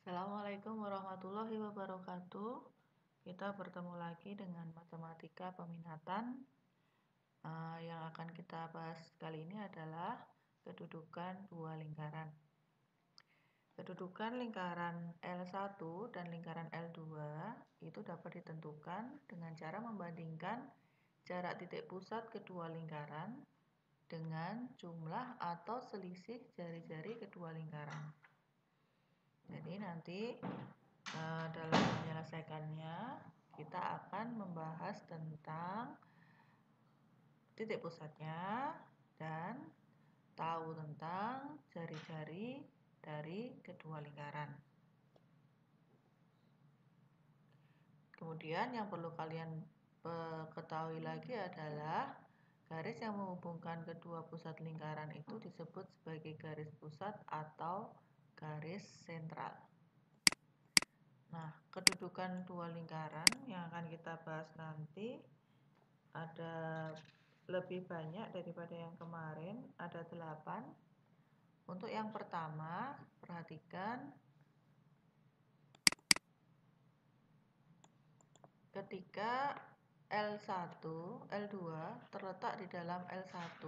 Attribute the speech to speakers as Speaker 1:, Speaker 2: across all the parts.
Speaker 1: Assalamualaikum warahmatullahi wabarakatuh. Kita bertemu lagi dengan matematika peminatan. Yang akan kita bahas kali ini adalah kedudukan dua lingkaran. Kedudukan lingkaran L1 dan lingkaran L2 itu dapat ditentukan dengan cara membandingkan jarak titik pusat kedua lingkaran dengan jumlah atau selisih jari-jari kedua lingkaran. Jadi nanti dalam menyelesaikannya kita akan membahas tentang titik pusatnya dan tahu tentang jari-jari dari kedua lingkaran. Kemudian yang perlu kalian ketahui lagi adalah garis yang menghubungkan kedua pusat lingkaran itu disebut sebagai garis pusat atau garis sentral. Nah, kedudukan dua lingkaran yang akan kita bahas nanti ada lebih banyak daripada yang kemarin, ada 8. Untuk yang pertama, perhatikan ketika L1, L2 terletak di dalam L1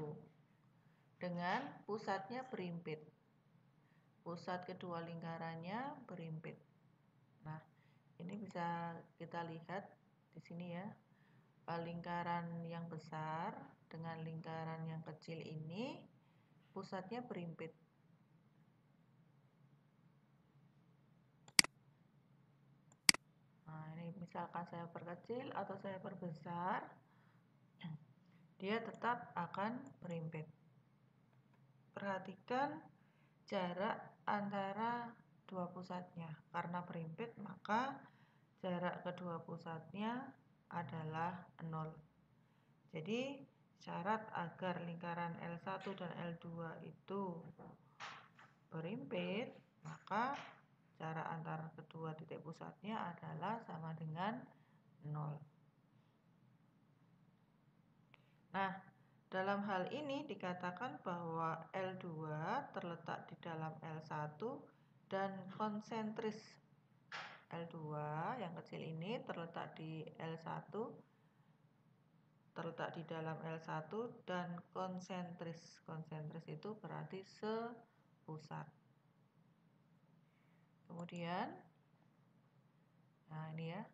Speaker 1: dengan pusatnya berimpit. Pusat kedua lingkarannya berimpit. Nah, ini bisa kita lihat di sini ya. Lingkaran yang besar dengan lingkaran yang kecil ini pusatnya berimpit. Nah, ini misalkan saya perkecil atau saya perbesar, dia tetap akan berimpit. Perhatikan jarak antara dua pusatnya. Karena berimpit, maka jarak kedua pusatnya adalah 0. Jadi, syarat agar lingkaran L1 dan L2 itu berimpit, maka jarak antara kedua titik pusatnya adalah sama dengan 0. Nah, dalam hal ini dikatakan bahwa L2 terletak di dalam L1 dan konsentris L2 yang kecil ini terletak di L1, terletak di dalam L1 dan konsentris. Konsentris itu berarti sepusat. Kemudian, nah ini ya,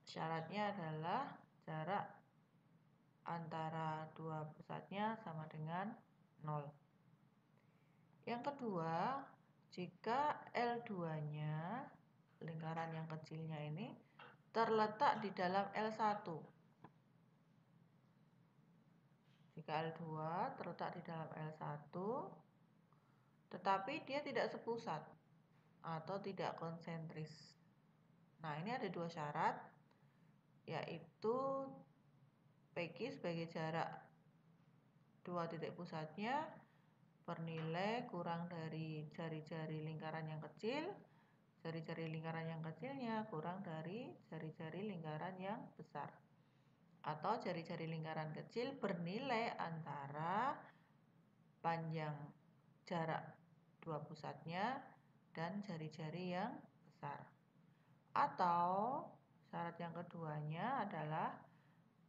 Speaker 1: syaratnya adalah jarak antara dua pusatnya sama dengan 0. Yang kedua, jika L2-nya, lingkaran yang kecilnya ini, terletak di dalam L1. Jika L2 terletak di dalam L1, tetapi dia tidak sepusat atau tidak konsentris. Nah, ini ada dua syarat, yaitu PQ sebagai jarak dua titik pusatnya bernilai kurang dari jari-jari lingkaran yang kecil, jari-jari lingkaran yang kecilnya kurang dari jari-jari lingkaran yang besar. Atau jari-jari lingkaran kecil bernilai antara panjang jarak dua pusatnya dan jari-jari yang besar. Atau syarat yang keduanya adalah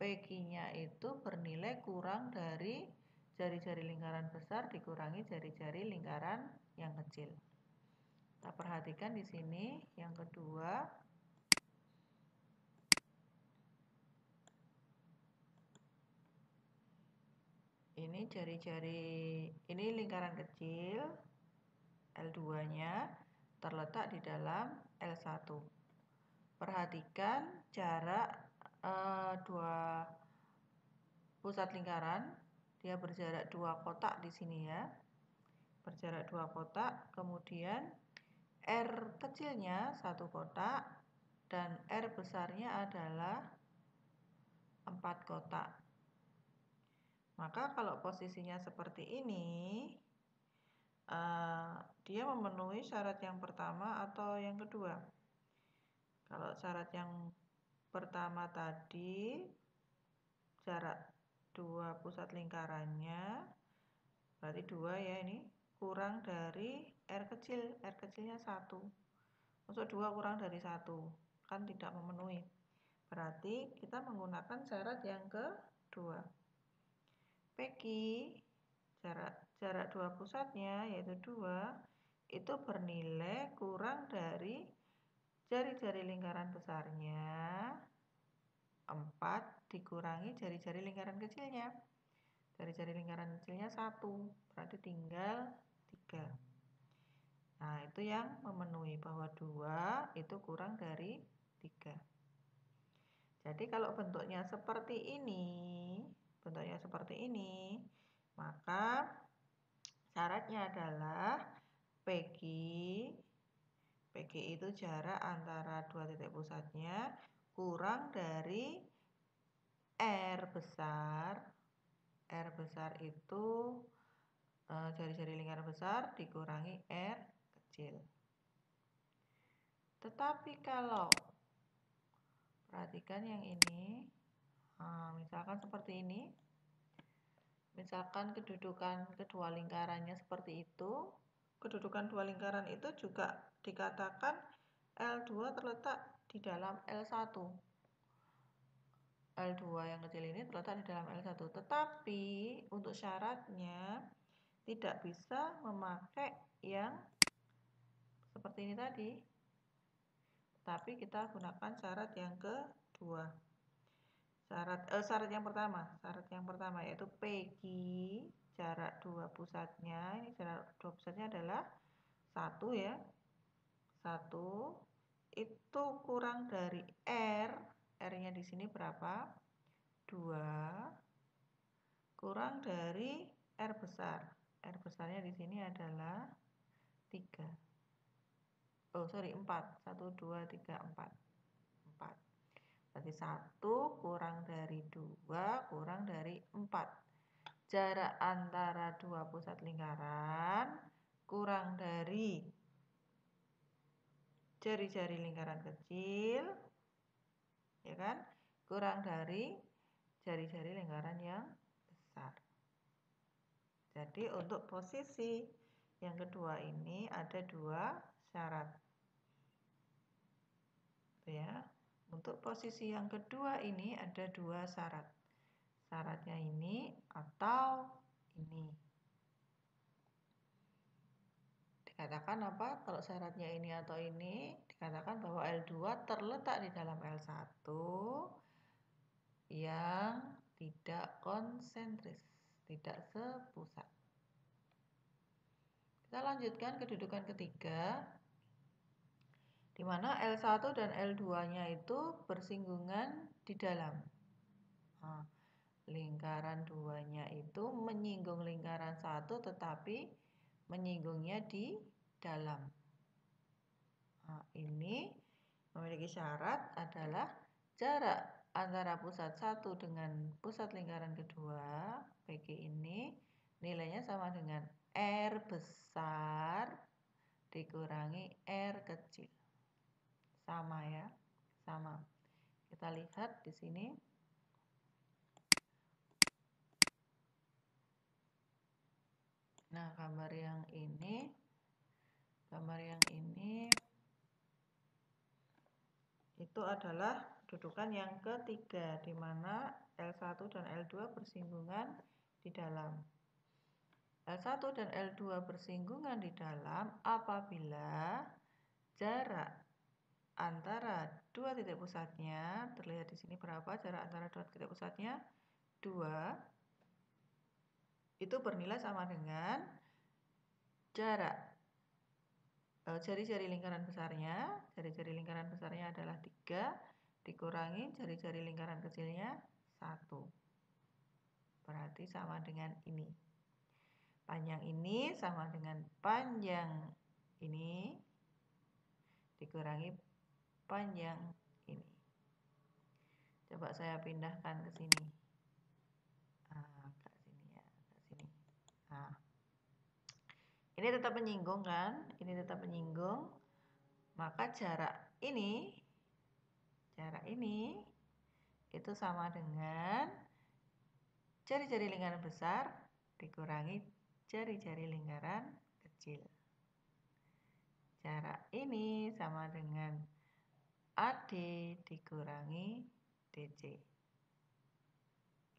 Speaker 1: PQ-nya itu bernilai kurang dari jari-jari lingkaran besar dikurangi jari-jari lingkaran yang kecil. Kita perhatikan di sini yang kedua. Ini jari-jari, ini lingkaran kecil L2-nya terletak di dalam L1. Perhatikan jarak dua pusat lingkaran, dia berjarak 2 kotak di sini ya. Berjarak 2 kotak, kemudian R kecilnya 1 kotak dan R besarnya adalah 4 kotak. Maka kalau posisinya seperti ini, dia memenuhi syarat yang pertama atau yang kedua. Kalau syarat yang pertama tadi, jarak dua pusat lingkarannya, berarti 2 ya ini, kurang dari R kecil, R kecilnya 1. Masuk 2 kurang dari 1, kan tidak memenuhi. Berarti kita menggunakan syarat yang kedua. PQ, jarak dua pusatnya yaitu 2, itu bernilai kurang dari jari-jari lingkaran besarnya 4 dikurangi jari-jari lingkaran kecilnya. Jari-jari lingkaran kecilnya 1, berarti tinggal 3. Nah, itu yang memenuhi bahwa 2 itu kurang dari 3. Jadi kalau bentuknya seperti ini, maka syaratnya adalah PQ itu jarak antara dua titik pusatnya kurang dari R besar. R besar itu jari-jari lingkaran besar dikurangi R kecil. Tetapi kalau perhatikan yang ini, misalkan seperti ini, misalkan kedudukan kedua lingkarannya seperti itu, kedudukan dua lingkaran itu juga dikatakan L2 terletak di dalam L1. L2 yang kecil ini terletak di dalam L1, tetapi untuk syaratnya tidak bisa memakai yang seperti ini tadi, tapi kita gunakan syarat yang kedua. Syarat yang pertama yaitu PQ jarak dua pusatnya, ini jarak dua pusatnya adalah 1 ya. 1 itu kurang dari R. R-nya di sini berapa? 2 kurang dari R besar. R besarnya di sini adalah 3. 4. 1 2 3 4. 4. Berarti 1 kurang dari 2 kurang dari 4. Jarak antara dua pusat lingkaran kurang dari jari-jari lingkaran kecil, ya kan? Kurang dari jari-jari lingkaran yang besar. Jadi untuk posisi yang kedua ini ada 2 syarat. Ya. Untuk posisi yang kedua ini ada 2 syarat. Syaratnya ini atau ini. Dikatakan apa? Kalau syaratnya ini atau ini, dikatakan bahwa L2 terletak di dalam L1 yang tidak konsentris, tidak sepusat. Kita lanjutkan kedudukan ketiga, di mana L1 dan L2-nya itu bersinggungan di dalam. Lingkaran 2-nya itu menyinggung lingkaran 1 tetapi menyinggungnya di dalam. Ini memiliki syarat adalah jarak antara pusat 1 dengan pusat lingkaran kedua, PQ ini nilainya sama dengan R besar dikurangi R kecil. Sama ya, sama. Kita lihat di sini. Nah, gambar yang ini itu adalah kedudukan yang ketiga, di mana L1 dan L2 bersinggungan di dalam. L1 dan L2 bersinggungan di dalam apabila jarak antara dua titik pusatnya, terlihat di sini berapa jarak antara dua titik pusatnya? 2. Itu bernilai sama dengan jarak jari-jari lingkaran besarnya. Jari-jari lingkaran besarnya adalah 3 dikurangi jari-jari lingkaran kecilnya 1. Berarti sama dengan ini. Panjang ini sama dengan panjang ini dikurangi panjang ini. Coba saya pindahkan ke sini. Ke sini ya, ke sini. Ini tetap menyinggung kan? Ini tetap menyinggung. Maka jarak ini itu sama dengan jari-jari lingkaran besar dikurangi jari-jari lingkaran kecil. jarak ini sama dengan AD dikurangi DC.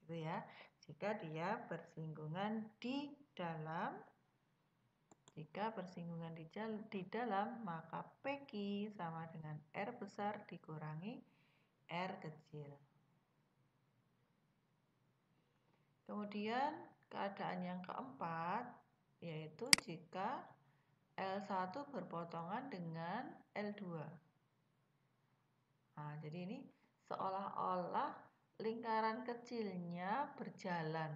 Speaker 1: Gitu ya. Jika dia bersinggungan di dalam, maka PQ sama dengan R besar dikurangi R kecil. Kemudian keadaan yang keempat, yaitu jika L1 berpotongan dengan L2. Nah, jadi ini seolah-olah lingkaran kecilnya berjalan.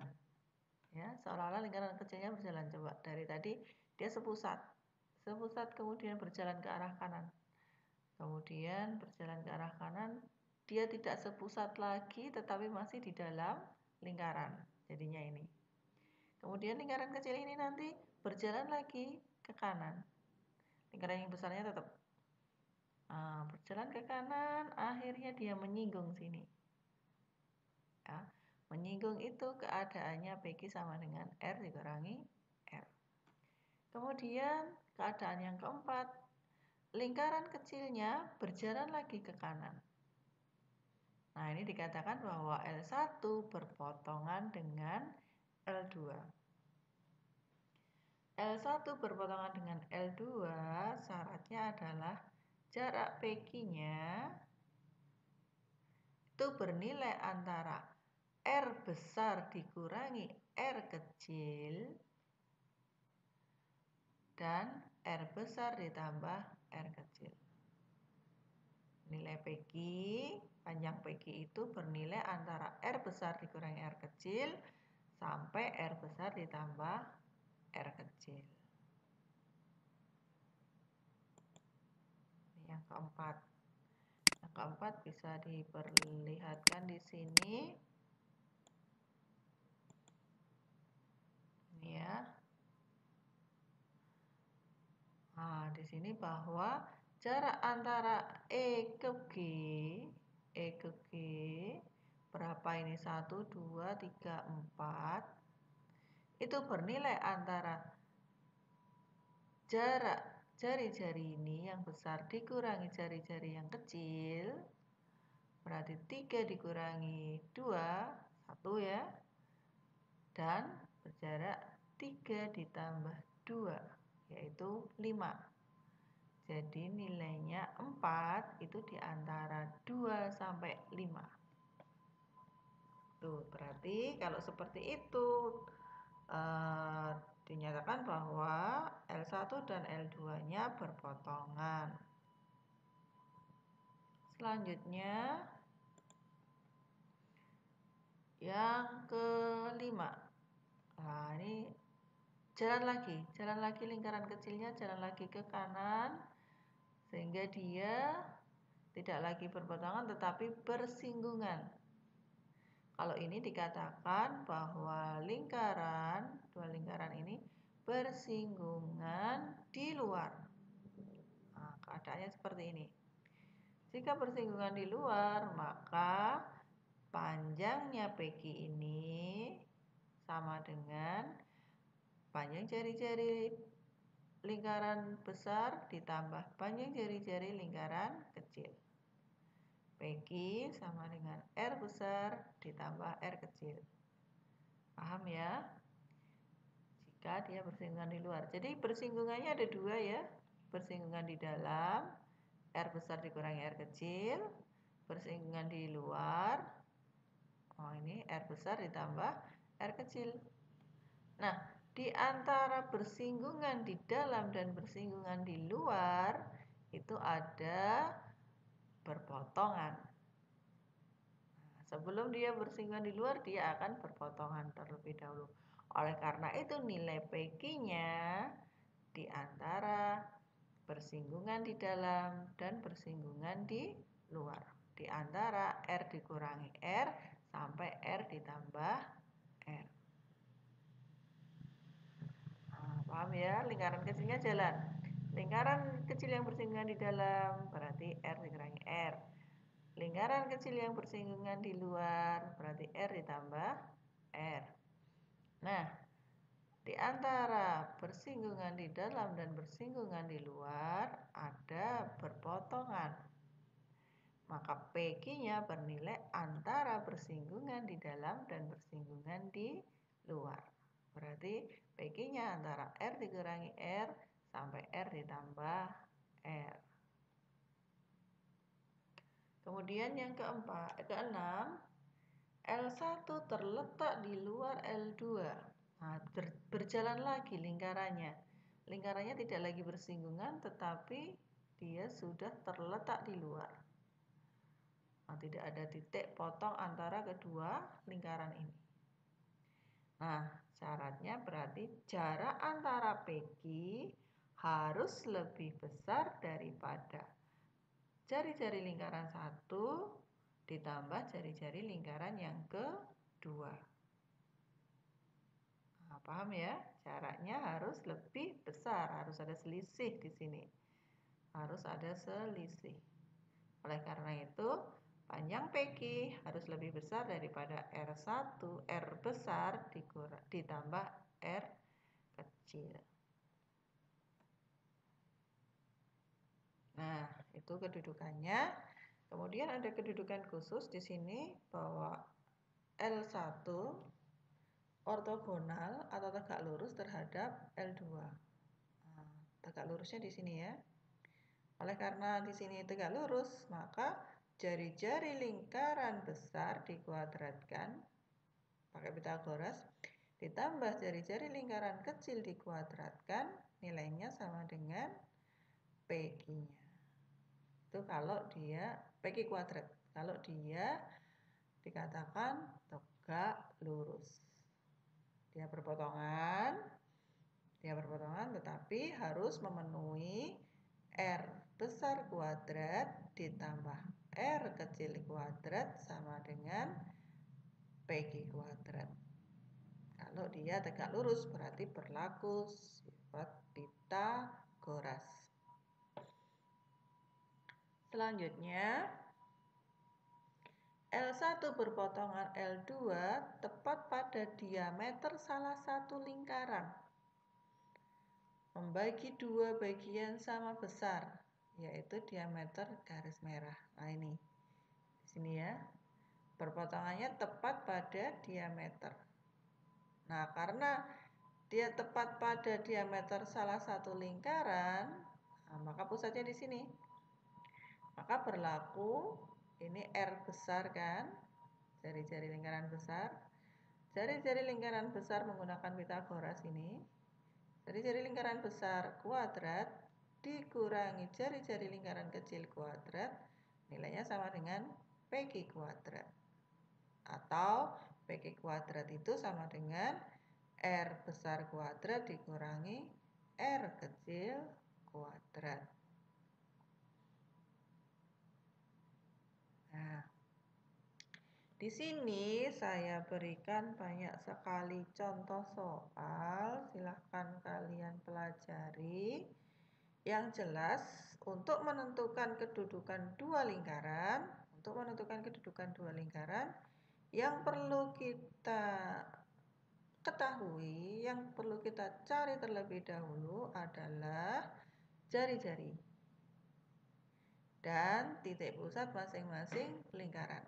Speaker 1: Ya, seolah-olah lingkaran kecilnya berjalan. Coba dari tadi dia sepusat. Sepusat kemudian berjalan ke arah kanan. Kemudian berjalan ke arah kanan, dia tidak sepusat lagi tetapi masih di dalam lingkaran. Jadinya ini. Kemudian lingkaran kecil ini nanti berjalan lagi ke kanan. Lingkaran yang besarnya tetap berjalan ke kanan, akhirnya dia menyinggung sini. Ya, menyinggung itu keadaannya PQ sama dengan R dikurangi R. Kemudian keadaan yang keempat, lingkaran kecilnya berjalan lagi ke kanan. Nah, ini dikatakan bahwa L1 berpotongan dengan L2. L1 berpotongan dengan L2, syaratnya adalah jarak PQ-nya itu bernilai antara R besar dikurangi R kecil dan R besar ditambah R kecil. Nilai PQ, panjang PQ itu bernilai antara R besar dikurangi R kecil sampai R besar ditambah R kecil. Ini yang keempat. Yang keempat bisa diperlihatkan di sini. Ini ya. Nah, di sini bahwa jarak antara E ke G berapa ini? 1, 2, 3, 4 itu bernilai antara jarak jari-jari ini yang besar dikurangi jari-jari yang kecil, berarti 3 dikurangi 2, 1 ya, dan berjarak 3 ditambah 2, yaitu 5. Jadi nilainya 4 itu di antara 2 sampai 5. Tuh, berarti kalau seperti itu dinyatakan bahwa L1 dan L2-nya berpotongan. Selanjutnya yang kelima. Nah, ini jalan lagi lingkaran kecilnya jalan lagi ke kanan sehingga dia tidak lagi berpotongan tetapi bersinggungan. Kalau ini dikatakan bahwa dua lingkaran ini bersinggungan di luar. Nah, keadaannya seperti ini. Jika bersinggungan di luar, maka panjangnya PQ ini sama dengan panjang jari-jari lingkaran besar ditambah panjang jari-jari lingkaran kecil. PQ sama dengan R besar ditambah R kecil. Paham ya? Jika dia bersinggungan di luar. Jadi bersinggungannya ada dua ya. Bersinggungan di dalam, R besar dikurangi R kecil. Bersinggungan di luar, ini R besar ditambah R kecil. Nah, di antara bersinggungan di dalam dan bersinggungan di luar itu ada berpotongan. Nah, sebelum dia bersinggungan di luar, dia akan berpotongan terlebih dahulu. Oleh karena itu nilai PQ-nya di antara bersinggungan di dalam dan bersinggungan di luar. Di antara R dikurangi R sampai R ditambah R. Nah, paham ya? Lingkaran kecilnya jalan. Lingkaran kecil yang bersinggungan di dalam berarti R dikurangi R. Lingkaran kecil yang bersinggungan di luar berarti R ditambah R. Nah, Di antara bersinggungan di dalam dan bersinggungan di luar ada berpotongan. Maka PQ-nya bernilai antara bersinggungan di dalam dan bersinggungan di luar. Berarti PQ-nya antara R dikurangi R sampai R ditambah R. Kemudian yang keenam, L1 terletak di luar L2. Nah, berjalan lagi lingkarannya. Lingkarannya tidak lagi bersinggungan, tetapi dia sudah terletak di luar. Nah, tidak ada titik potong antara kedua lingkaran ini. Nah, syaratnya berarti jarak antara PQ harus lebih besar daripada jari-jari lingkaran 1 ditambah jari-jari lingkaran yang kedua. Nah, paham ya? Jaraknya harus lebih besar, harus ada selisih di sini. Harus ada selisih. Oleh karena itu, panjang PQ harus lebih besar daripada R1, R besar ditambah R kecil. Nah, itu kedudukannya. Kemudian ada kedudukan khusus di sini bahwa L1 ortogonal atau tegak lurus terhadap L2. Nah, tegak lurusnya di sini ya. Oleh karena di sini tegak lurus, maka jari-jari lingkaran besar dikuadratkan pakai Pitagoras ditambah jari-jari lingkaran kecil dikuadratkan, nilainya sama dengan PQ-nya. Itu kalau dia PQ kuadrat. Kalau dia dikatakan tegak lurus. Dia berpotongan tetapi harus memenuhi R besar kuadrat ditambah R kecil kuadrat sama dengan PQ kuadrat. Kalau dia tegak lurus berarti berlaku sifat Pitagoras. Selanjutnya, L1 berpotongan L2 tepat pada diameter salah satu lingkaran. Membagi dua bagian sama besar, yaitu diameter garis merah. Nah, ini. Di sini ya. Perpotongannya tepat pada diameter. Nah, karena dia tepat pada diameter salah satu lingkaran, nah, maka pusatnya di sini. Maka berlaku ini R besar kan, jari-jari lingkaran besar. Jari-jari lingkaran besar menggunakan Pitagoras ini. Jari-jari lingkaran besar kuadrat dikurangi jari-jari lingkaran kecil kuadrat, nilainya sama dengan PQ kuadrat. Atau PQ kuadrat itu sama dengan R besar kuadrat dikurangi R kecil kuadrat. Nah, di sini saya berikan banyak sekali contoh soal, silahkan kalian pelajari. Yang jelas, untuk menentukan kedudukan dua lingkaran, yang perlu kita ketahui, yang perlu kita cari terlebih dahulu adalah jari-jari dan titik pusat masing-masing lingkaran.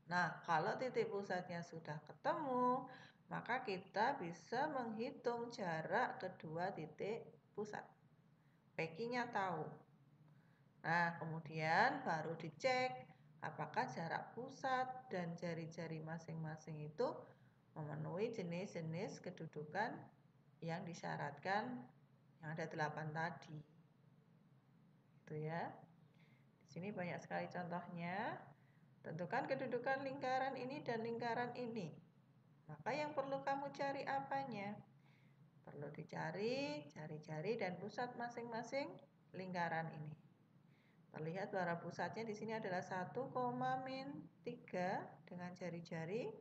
Speaker 1: Nah, kalau titik pusatnya sudah ketemu, maka kita bisa menghitung jarak kedua titik pusat. PQ-nya tahu. Nah, kemudian baru dicek apakah jarak pusat dan jari-jari masing-masing itu memenuhi jenis-jenis kedudukan yang disyaratkan yang ada 8 tadi. Itu ya. Di sini banyak sekali contohnya. Tentukan kedudukan lingkaran ini dan lingkaran ini. Maka yang perlu kamu cari apanya? Perlu dicari jari-jari dan pusat masing-masing lingkaran ini. Terlihat bahwa pusatnya di sini adalah 1,-3 dengan jari-jari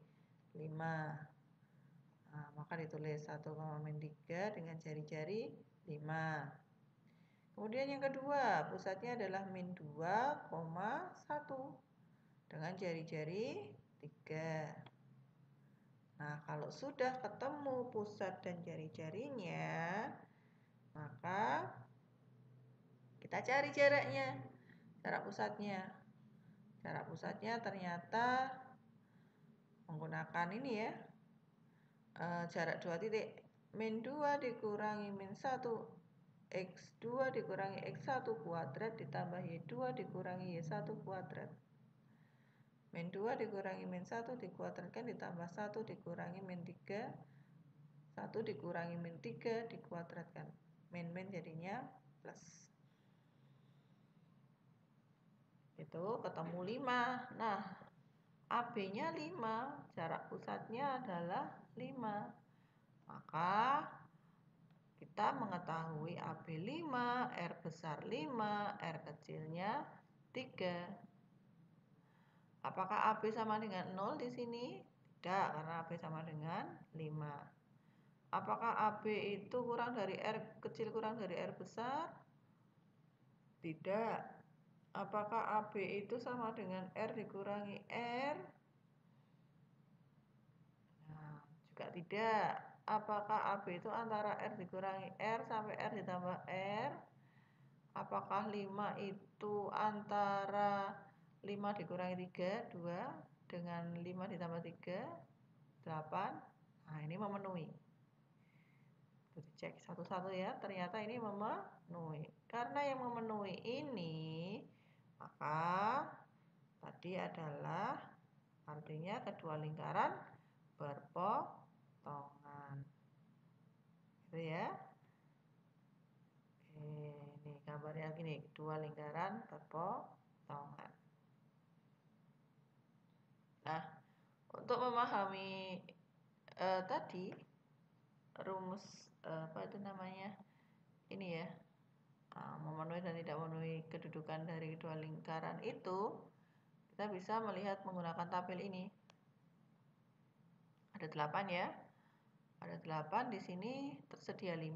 Speaker 1: 5. Nah, maka ditulis 1,-3 dengan jari-jari 5. Kemudian yang kedua, pusatnya adalah -2,1 dengan jari-jari 3. Nah, kalau sudah ketemu pusat dan jari-jarinya, maka kita cari jaraknya, jarak pusatnya. Jarak pusatnya ternyata menggunakan ini ya, jarak 2 titik. Min 2 dikurangi min 1 X2 dikurangi X1 kuadrat ditambah Y2 dikurangi Y1 kuadrat. Min 2 dikurangi min 1 dikuadratkan ditambah 1 dikurangi min 3. 1 dikurangi min 3 dikuadratkan. Min jadinya plus. Itu ketemu 5. Nah, AB-nya 5. Jarak pusatnya adalah 5. Maka kita mengetahui AB 5, R besar 5, R kecilnya 3. Apakah AB sama dengan 0 di sini? Tidak, karena AB sama dengan 5. Apakah AB itu kurang dari R kecil kurang dari R besar? Tidak. Apakah AB itu sama dengan R dikurangi R? Nah, juga tidak. Apakah AB itu antara R dikurangi R sampai R ditambah R? Apakah 5 itu antara 5 dikurangi 3, 2, dengan 5 ditambah 3, 8? Nah, ini memenuhi. Dicek satu-satu ya, ternyata ini memenuhi. Karena yang memenuhi ini, maka tadi adalah artinya kedua lingkaran berpotongan. Gitu ya. Ini gambarnya gini, dua lingkaran berpotongan. Nah, untuk memahami tadi rumus apa itu namanya? Ini ya. Memenuhi dan tidak memenuhi kedudukan dari kedua lingkaran itu, kita bisa melihat menggunakan tabel ini. Ada 8 ya. Ada 8, di sini tersedia 5.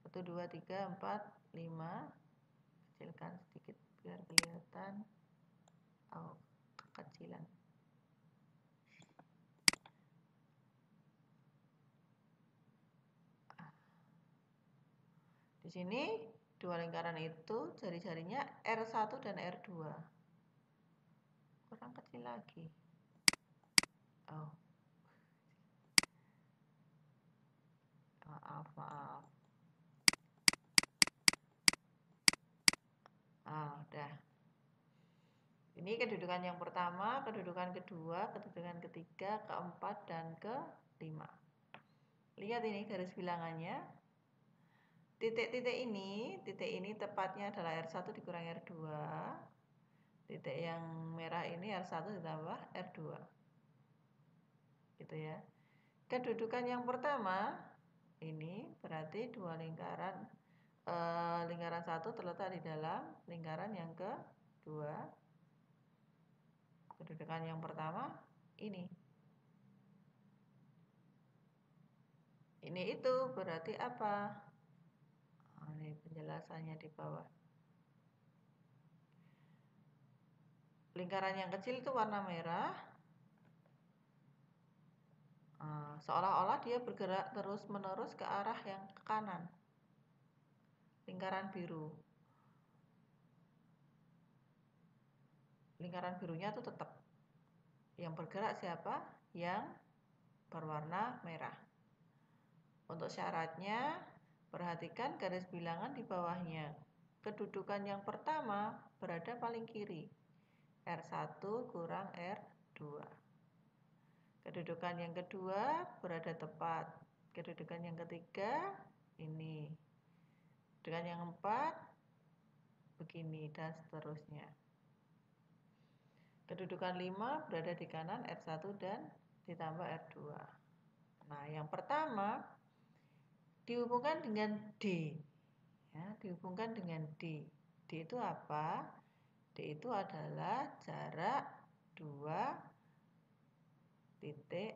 Speaker 1: 1, 2, 3, 4, 5. Kecilkan sedikit biar kelihatan kekecilan. Di sini dua lingkaran itu jari-jarinya R1 dan R2. Kurang kecil lagi. Maaf. Udah. Ini kedudukan yang pertama, kedudukan kedua, kedudukan ketiga, keempat, dan kelima. Lihat ini garis bilangannya. Titik-titik ini tepatnya adalah R1 dikurangi R2. Titik yang merah ini R1 ditambah R2. Gitu ya. Kedudukan yang pertama ini berarti dua lingkaran, lingkaran satu terletak di dalam lingkaran yang kedua. Kedudukan yang pertama ini itu berarti apa? Ini penjelasannya di bawah. Lingkaran yang kecil itu warna merah. Seolah-olah dia bergerak terus-menerus ke arah yang ke kanan. Lingkaran biru. Lingkaran birunya itu tetap. Yang bergerak siapa? Yang berwarna merah. Untuk syaratnya, perhatikan garis bilangan di bawahnya. Kedudukan yang pertama berada paling kiri. R1 kurang R2. Kedudukan yang kedua berada tepat. Kedudukan yang ketiga ini. Kedudukan yang keempat begini dan seterusnya. Kedudukan 5 berada di kanan R1 dan ditambah R2. Nah, yang pertama dihubungkan dengan D. Ya, dihubungkan dengan D. D itu apa? D itu adalah jarak 2 titik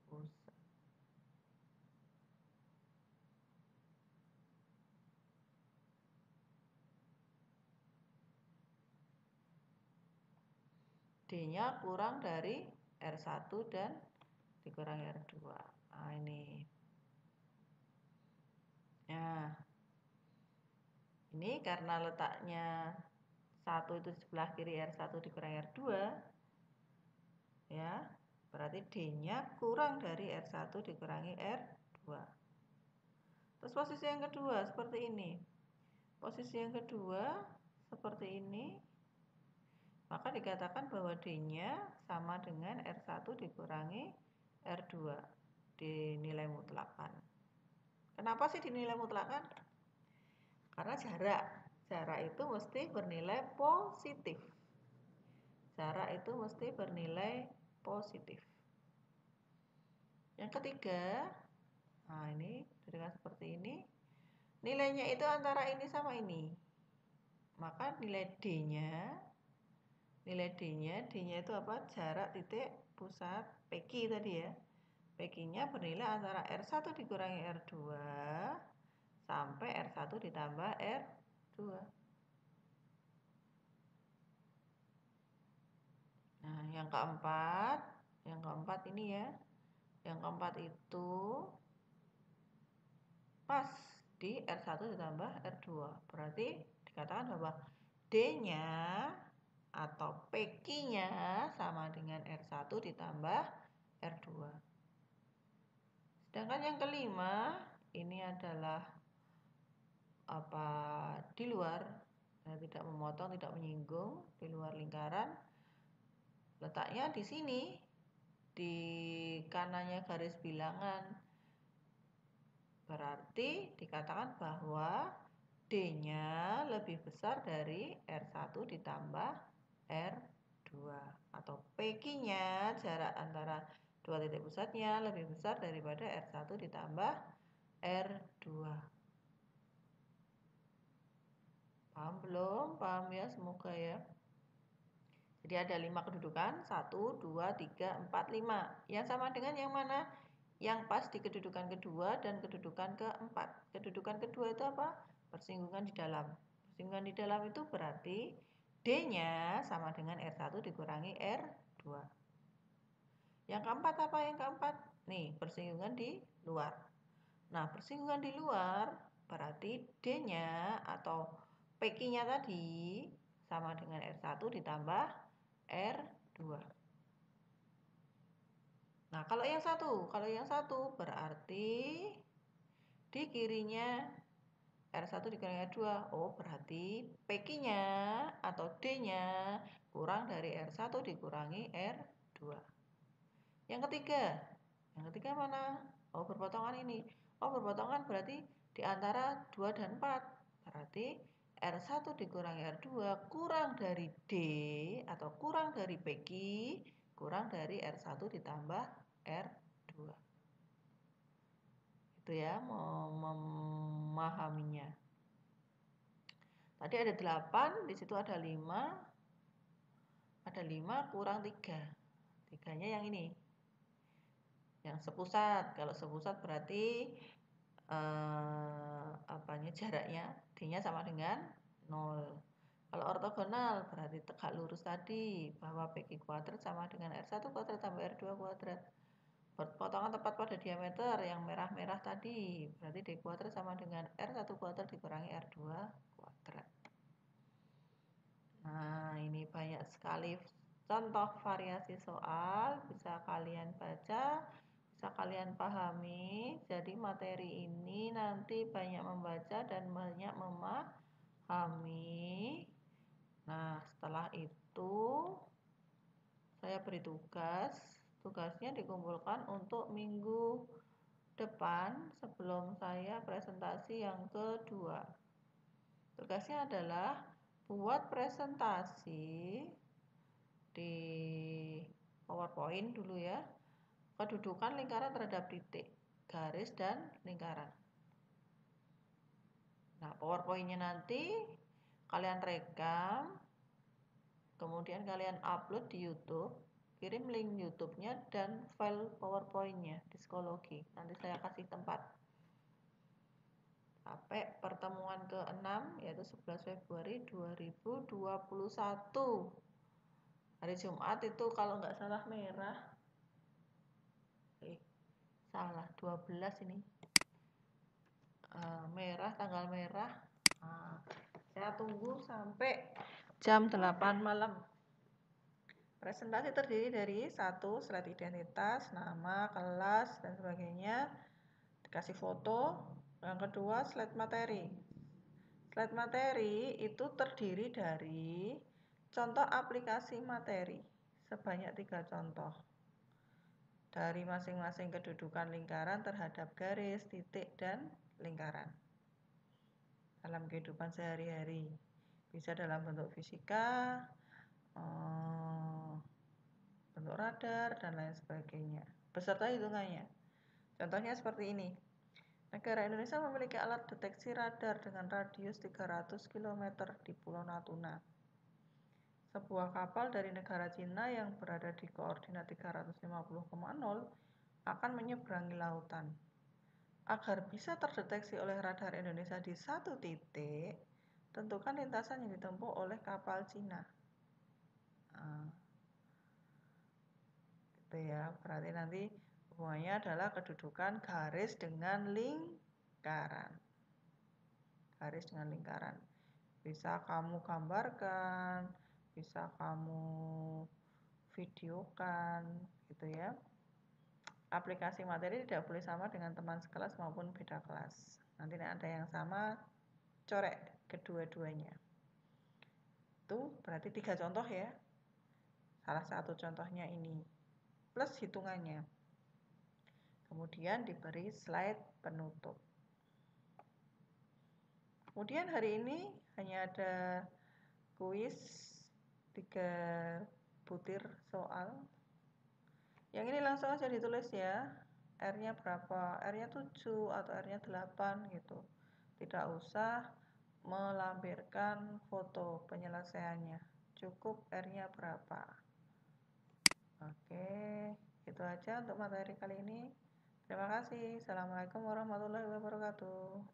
Speaker 1: pusat. D-nya kurang dari R1 dan dikurangi R2. Nah, ini. Nah, ini karena letaknya 1 itu di sebelah kiri R1 dikurangi R2, ya, berarti D-nya kurang dari R1 dikurangi R2. Terus posisi yang kedua seperti ini. Posisi yang kedua seperti ini, maka dikatakan bahwa D-nya sama dengan R1 dikurangi R2 dinilai mutlakan. Kenapa sih dinilai mutlakan? Karena jarak itu mesti bernilai positif. Jarak itu mesti bernilai positif. Yang ketiga, nah ini dengan seperti ini, nilainya itu antara ini sama ini. Maka nilai D-nya itu apa? Jarak titik pusat PQ tadi ya. PQ-nya bernilai antara R1 dikurangi R2 sampai R1 ditambah R2. Nah, yang keempat ini ya. Yang keempat itu pas di R1 ditambah R2. Berarti dikatakan bahwa D-nya atau PQ-nya sama dengan R1 ditambah R2. Sedangkan yang kelima, ini adalah di luar, tidak memotong, tidak menyinggung, di luar lingkaran. Letaknya di sini, di kanannya garis bilangan. Berarti dikatakan bahwa D-nya lebih besar dari R1 ditambah R2. Atau PQ-nya, jarak antara dua titik pusatnya, lebih besar daripada R1 ditambah R2. Paham belum? Paham ya, semoga ya. Jadi ada 5 kedudukan, 1, 2, 3, 4, 5. Yang sama dengan yang mana? Yang pas di kedudukan kedua dan kedudukan keempat. Kedudukan kedua itu apa? Persinggungan di dalam. Persinggungan di dalam itu berarti D-nya sama dengan R1 dikurangi R2. Yang keempat apa yang keempat? Nih, persinggungan di luar. Nah, persinggungan di luar berarti D-nya atau PQ-nya tadi sama dengan R1 ditambah R2. Nah, kalau yang satu berarti di kirinya R1 dikurangi R2. Oh, berarti PQ-nya atau D-nya kurang dari R1 dikurangi R2. Yang ketiga mana? Oh, berpotongan ini. Oh, berpotongan berarti di antara 2 dan 4. Berarti R1 dikurangi R2 kurang dari D atau kurang dari PQ kurang dari R1 ditambah R2. Itu ya, memahaminya. Tadi ada 8, di situ ada 5. Ada 5 kurang 3. 3-nya yang ini. Yang sepusat. Kalau sepusat berarti jaraknya D-nya sama dengan 0. Kalau ortogonal berarti tegak lurus tadi, bahwa PQ kuadrat sama dengan R1 kuadrat tambah R2 kuadrat. Potongan tepat pada diameter yang merah-merah tadi, berarti D kuadrat sama dengan R1 kuadrat dikurangi R2 kuadrat. Nah, ini banyak sekali contoh variasi soal, bisa kalian baca, bisa kalian pahami. Jadi materi ini nanti banyak membaca dan banyak memahami. Nah, setelah itu saya beri tugas. Tugasnya dikumpulkan untuk minggu depan sebelum saya presentasi yang kedua. Tugasnya adalah buat presentasi di PowerPoint dulu ya. Kedudukan lingkaran terhadap titik, garis, dan lingkaran. Nah, PowerPoint-nya nanti kalian rekam, kemudian kalian upload di YouTube, kirim link YouTube-nya dan file PowerPoint-nya di psikologi. Nanti saya kasih tempat. Sampai pertemuan ke-6 yaitu 11 Februari 2021. Hari Jumat itu kalau nggak salah merah. Salah, 12 ini. Merah, tanggal merah. Nah, saya tunggu sampai jam 8 malam. Presentasi terdiri dari 1 slide identitas, nama, kelas, dan sebagainya. Dikasih foto. Yang kedua, slide materi. Slide materi itu terdiri dari contoh aplikasi materi sebanyak 3 contoh dari masing-masing kedudukan lingkaran terhadap garis, titik, dan lingkaran dalam kehidupan sehari-hari. Bisa dalam bentuk fisika, bentuk radar, dan lain sebagainya beserta hitungannya. Contohnya seperti ini. Negara Indonesia memiliki alat deteksi radar dengan radius 300 km di Pulau Natuna. Sebuah kapal dari negara Cina yang berada di koordinat 350,0 akan menyeberangi lautan. Agar bisa terdeteksi oleh radar Indonesia di satu titik, tentukan lintasan yang ditempuh oleh kapal Cina. Gitu ya, berarti nanti hubungannya adalah kedudukan garis dengan lingkaran. Garis dengan lingkaran. Bisa kamu gambarkan, bisa kamu videokan, gitu ya. Aplikasi materi tidak boleh sama dengan teman sekelas maupun beda kelas. Nanti ada yang sama, corek kedua-duanya. Itu berarti 3 contoh ya. Salah satu contohnya ini. Plus hitungannya. Kemudian diberi slide penutup. Kemudian hari ini hanya ada kuis 3 butir soal. Yang ini langsung aja ditulis ya. R-nya berapa? R-nya 7 atau R-nya 8 gitu. Tidak usah melampirkan foto penyelesaiannya. Cukup R-nya berapa. Oke, itu aja untuk materi kali ini. Terima kasih. Assalamualaikum warahmatullahi wabarakatuh.